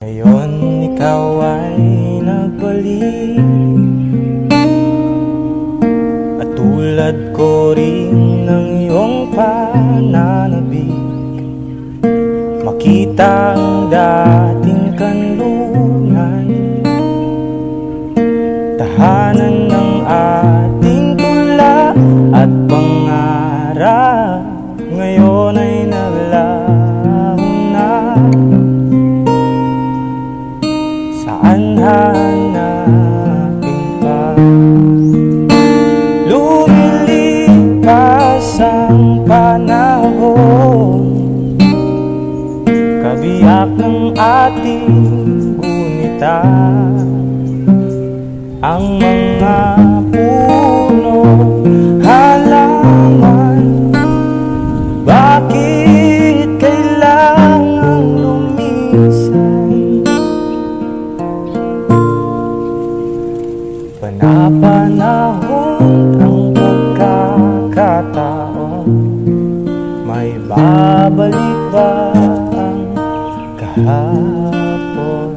Ngayon ikaw ay nagbalik, at tulad ko rin ng iyong pananabik, makita ang dating kanlunan, tahanan ng ating tula at pangarap. Ngayon ay naglaho na. Saan hanapin pa? Lumilipas ang panahon, kabiyak ng ating gunita, ang mga puno, halaman. Bakit kailangang lumisan? Panapanahon ang pagkakataon, may babalik ba ang kahapon?